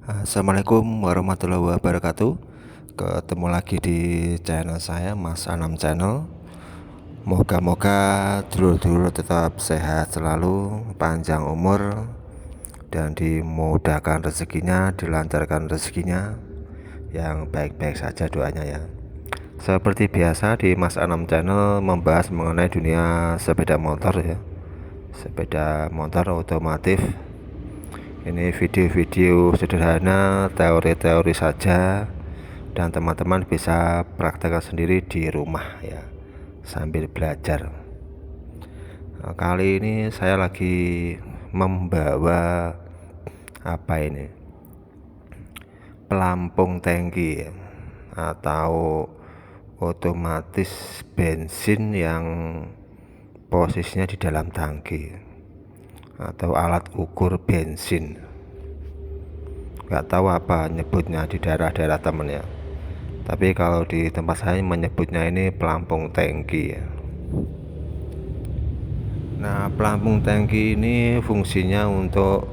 Assalamualaikum warahmatullahi wabarakatuh. Ketemu lagi di channel saya, Mas Anam Channel. Moga-moga dulur-dulur tetap sehat selalu, panjang umur, dan dimudahkan rezekinya, dilancarkan rezekinya, yang baik-baik saja doanya ya. Seperti biasa di Mas Anam Channel membahas mengenai dunia sepeda motor ya, sepeda motor otomotif. Ini video-video sederhana, teori-teori saja, dan teman-teman bisa praktekkan sendiri di rumah ya, sambil belajar. Kali ini saya lagi membawa pelampung tangki ya, atau otomatis bensin yang posisinya di dalam tangki, atau alat ukur bensin. Nggak tahu apa nyebutnya di daerah-daerah temen ya, tapi kalau di tempat saya menyebutnya ini pelampung tangki ya. Nah, pelampung tangki ini fungsinya untuk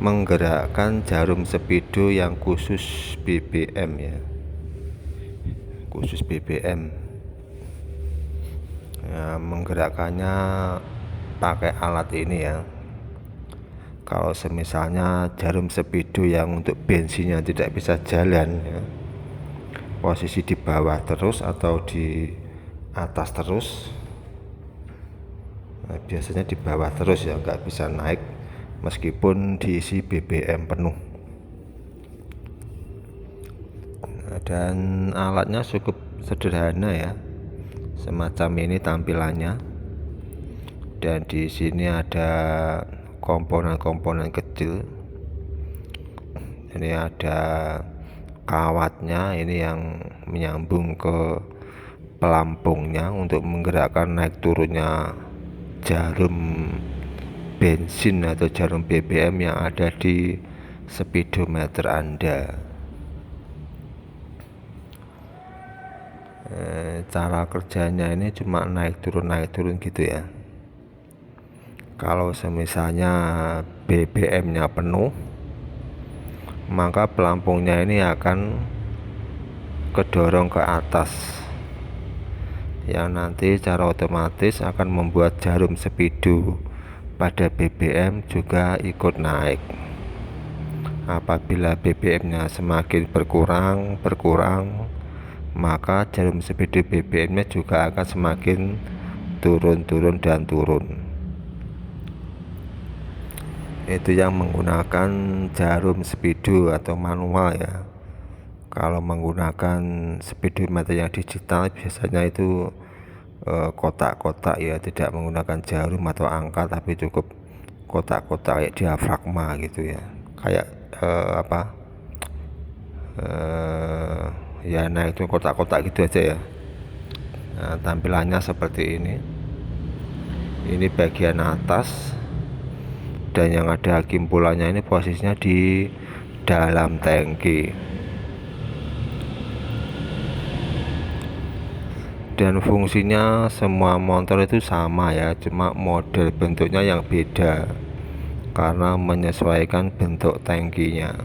menggerakkan jarum speedo yang khusus BBM ya, khusus BBM ya, menggerakkannya pakai alat ini ya. Kalau semisalnya jarum speedo yang untuk bensinnya tidak bisa jalan ya, posisi di bawah terus atau di atas terus, nah, biasanya di bawah terus ya, nggak bisa naik meskipun diisi BBM penuh. Nah, dan alatnya cukup sederhana ya, semacam ini tampilannya. Dan di sini ada komponen-komponen kecil. Ini ada kawatnya, ini yang menyambung ke pelampungnya untuk menggerakkan naik turunnya jarum bensin atau jarum BBM yang ada di speedometer Anda. Cara kerjanya ini cuma naik turun gitu ya. Kalau semisalnya BBM-nya penuh, maka pelampungnya ini akan kedorong ke atas, yang nanti secara otomatis akan membuat jarum speedo pada BBM juga ikut naik. Apabila BBM-nya semakin berkurang, maka jarum speedo BBM-nya juga akan semakin turun. Itu yang menggunakan jarum speedo atau manual ya. Kalau menggunakan speedometer yang digital biasanya itu kotak-kotak ya, tidak menggunakan jarum atau angka, tapi cukup kotak-kotak kayak diafragma gitu ya, kayak ya, nah itu kotak-kotak gitu aja ya. Nah, tampilannya seperti ini bagian atas, dan yang ada gimpulannya ini posisinya di dalam tangki. Dan fungsinya semua motor itu sama ya, cuma model bentuknya yang beda karena menyesuaikan bentuk tangkinya.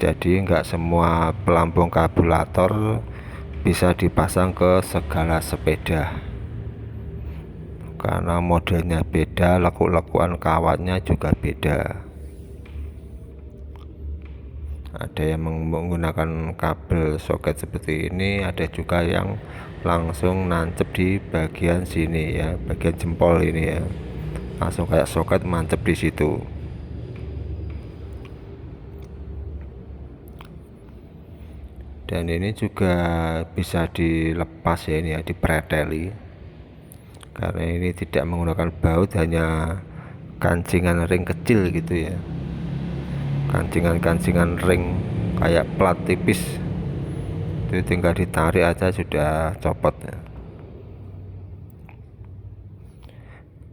Jadi nggak semua pelampung karburator bisa dipasang ke segala sepeda, karena modelnya beda, lekuk-lekukan kawatnya juga beda. Ada yang menggunakan kabel soket seperti ini, ada juga yang langsung nancep di bagian sini ya, bagian jempol ini ya, langsung kayak soket mancep di situ. Dan ini juga bisa dilepas ya, ini ya, dipreteli, karena ini tidak menggunakan baut, hanya kancingan ring kecil gitu ya, kancingan ring kayak plat tipis, itu tinggal ditarik aja sudah copot ya.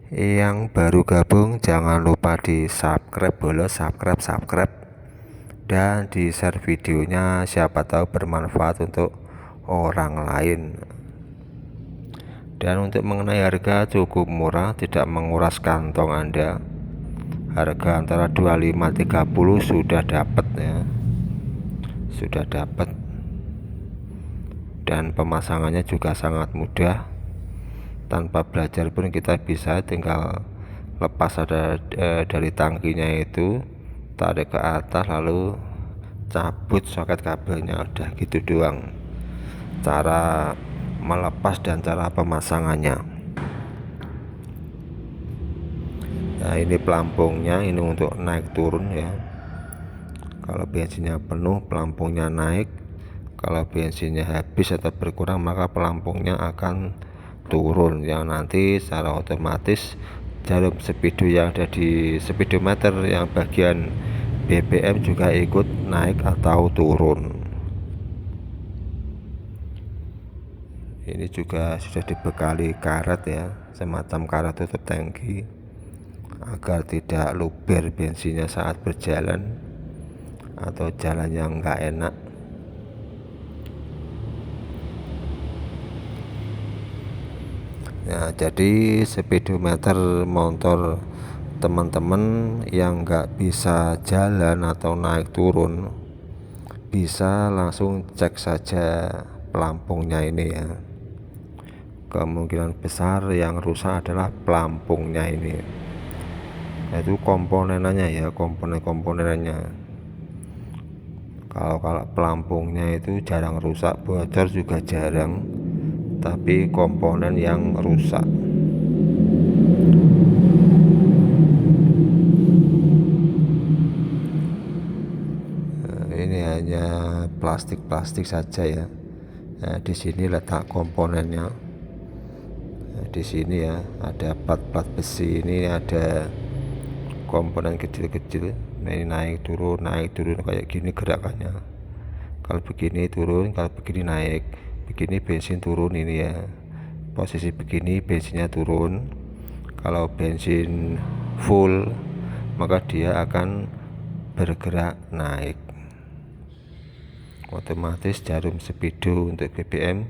Yang baru gabung jangan lupa di subscribe boleh, subscribe, dan di share videonya, siapa tahu bermanfaat untuk orang lain. Dan untuk mengenai harga, cukup murah, tidak menguras kantong Anda. harga antara 25-30 sudah dapat ya, sudah dapat. Dan pemasangannya juga sangat mudah, tanpa belajar pun kita bisa tinggal lepas dari tangkinya itu, tarik ke atas lalu cabut soket kabelnya, udah gitu doang cara melepas dan cara pemasangannya. Nah ini pelampungnya, ini untuk naik turun ya. Kalau bensinnya penuh pelampungnya naik, kalau bensinnya habis atau berkurang maka pelampungnya akan turun, yang nanti secara otomatis jarum speedo yang ada di speedometer yang bagian BBM juga ikut naik atau turun. Ini juga sudah dibekali karet ya, semacam karet tutup tangki agar tidak luber bensinnya saat berjalan atau jalan yang enggak enak. Nah, jadi speedometer motor teman-teman yang nggak bisa jalan atau naik turun bisa langsung cek saja pelampungnya ini ya. Kemungkinan besar yang rusak adalah pelampungnya ini, yaitu komponennya ya, komponen-komponennya. Kalau pelampungnya itu jarang rusak, bocor juga jarang, tapi komponen yang rusak. Ini hanya plastik saja ya. Nah, di sini letak komponennya. Nah, di sini ya ada plat besi, ini ada komponen kecil-kecil. Nah, ini naik turun kayak gini gerakannya. Kalau begini turun, kalau begini naik, begini bensin turun ini ya. Posisi begini bensinnya turun. Kalau bensin full maka dia akan bergerak naik. Otomatis jarum speedo untuk BBM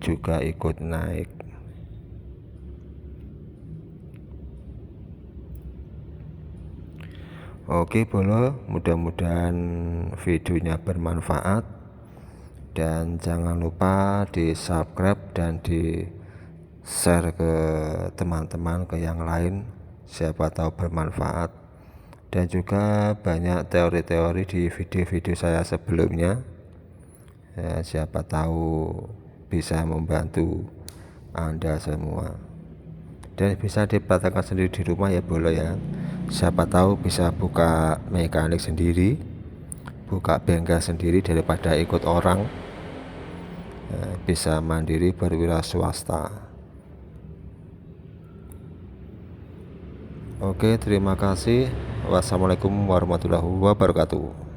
juga ikut naik. Oke bolo, mudah-mudahan videonya bermanfaat, dan jangan lupa di subscribe dan di share ke teman-teman, ke yang lain, siapa tahu bermanfaat. Dan juga banyak teori-teori di video-video saya sebelumnya ya, siapa tahu bisa membantu Anda semua, dan bisa dipraktekkan sendiri di rumah ya boleh ya. Siapa tahu bisa buka mekanik sendiri, buka bengkel sendiri daripada ikut orang ya, bisa mandiri berwira swasta. Oke, terima kasih. Wassalamualaikum warahmatullahi wabarakatuh.